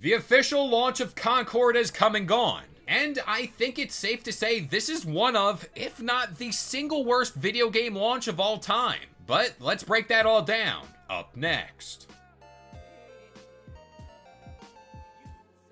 The official launch of Concord has come and gone, and I think it's safe to say this is one of, if not the single worst video game launch of all time. But let's break that all down, up next.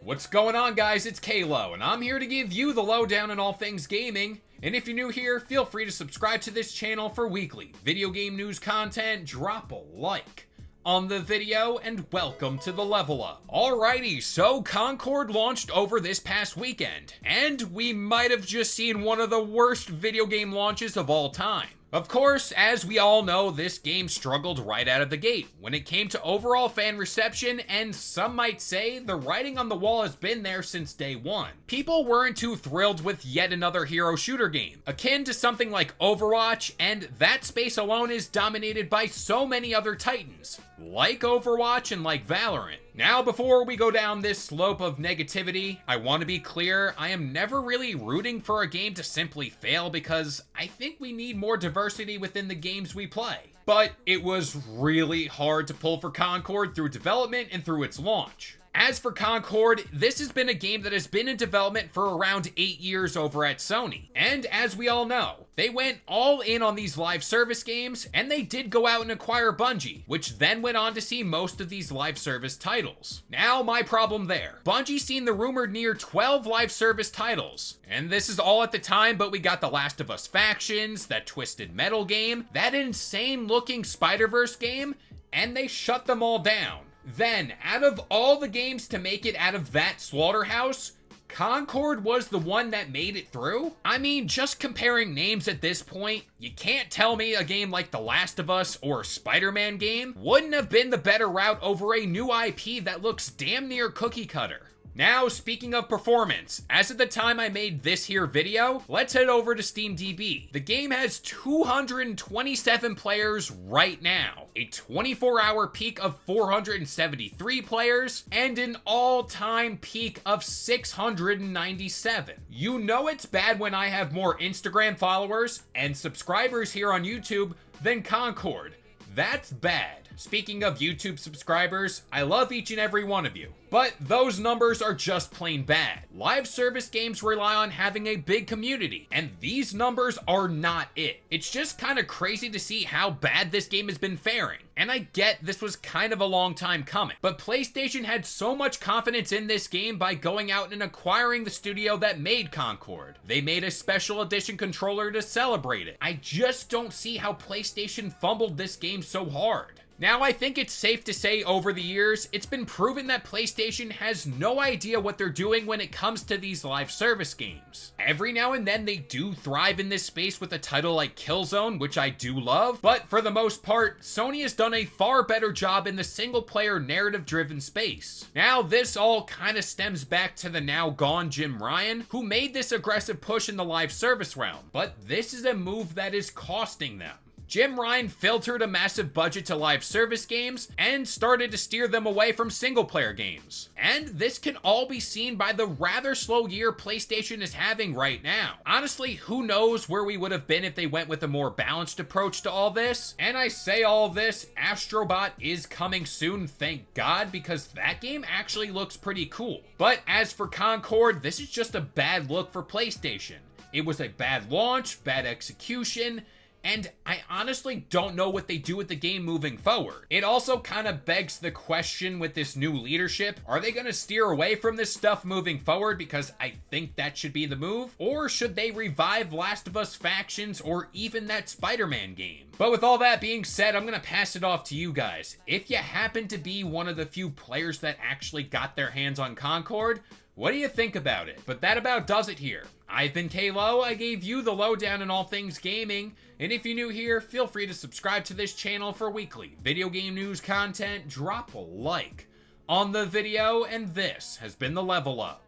What's going on, guys? It's Kalo, and I'm here to give you the lowdown on all things gaming. And if you're new here, feel free to subscribe to this channel for weekly video game news content. Drop a like on the video, and welcome to the Level Up. Alrighty, so Concord launched over this past weekend, and we might have just seen one of the worst video game launches of all time. Of course, as we all know, this game struggled right out of the gate when it came to overall fan reception, and some might say the writing on the wall has been there since day one. People weren't too thrilled with yet another hero shooter game, akin to something like Overwatch, and that space alone is dominated by so many other titans, like Overwatch and like Valorant. Now, before we go down this slope of negativity, I want to be clear, I am never really rooting for a game to simply fail because I think we need more diversity within the games we play. But it was really hard to pull for Concord through development and through its launch. As for Concord, this has been a game that has been in development for around 8 years over at Sony. And as we all know, they went all in on these live service games, and they did go out and acquire Bungie, which then went on to see most of these live service titles. Now, my problem there. Bungie's seen the rumored near 12 live service titles. And this is all at the time, but we got The Last of Us Factions, that Twisted Metal game, that insane looking Spider-Verse game, and they shut them all down. Then, out of all the games to make it out of that slaughterhouse, Concord was the one that made it through? I mean, just comparing names at this point, you can't tell me a game like The Last of Us or Spider-Man game wouldn't have been the better route over a new IP that looks damn near cookie cutter. Now, speaking of performance, as of the time I made this here video, let's head over to SteamDB. The game has 227 players right now, a 24-hour peak of 473 players, and an all-time peak of 697. You know it's bad when I have more Instagram followers and subscribers here on YouTube than Concord. That's bad. Speaking of YouTube subscribers, I love each and every one of you, but those numbers are just plain bad. Live service games rely on having a big community, and these numbers are not it. It's just kind of crazy to see how bad this game has been faring. And I get this was kind of a long time coming, but PlayStation had so much confidence in this game by going out and acquiring the studio that made Concord. They made a special edition controller to celebrate it. I just don't see how PlayStation fumbled this game so hard. Now, I think it's safe to say over the years, it's been proven that PlayStation has no idea what they're doing when it comes to these live service games. Every now and then they do thrive in this space with a title like Killzone, which I do love, but for the most part, Sony has done a far better job in the single-player narrative-driven space. Now, this all kind of stems back to the now gone Jim Ryan, who made this aggressive push in the live service realm, but this is a move that is costing them. Jim Ryan filtered a massive budget to live service games and started to steer them away from single-player games. And this can all be seen by the rather slow year PlayStation is having right now. Honestly, who knows where we would have been if they went with a more balanced approach to all this? And I say all this, Astrobot is coming soon, thank God, because that game actually looks pretty cool. But as for Concord, this is just a bad look for PlayStation. It was a bad launch, bad execution, and I honestly don't know what they do with the game moving forward. It also kind of begs the question with this new leadership, are they going to steer away from this stuff moving forward, because I think that should be the move? Or should they revive Last of Us Factions or even that Spider-Man game? But with all that being said, I'm going to pass it off to you guys. If you happen to be one of the few players that actually got their hands on Concord, what do you think about it? But that about does it here. I've been Kalo, I gave you the lowdown on all things gaming, and if you're new here, feel free to subscribe to this channel for weekly video game news content, drop a like on the video, and this has been the Level Up.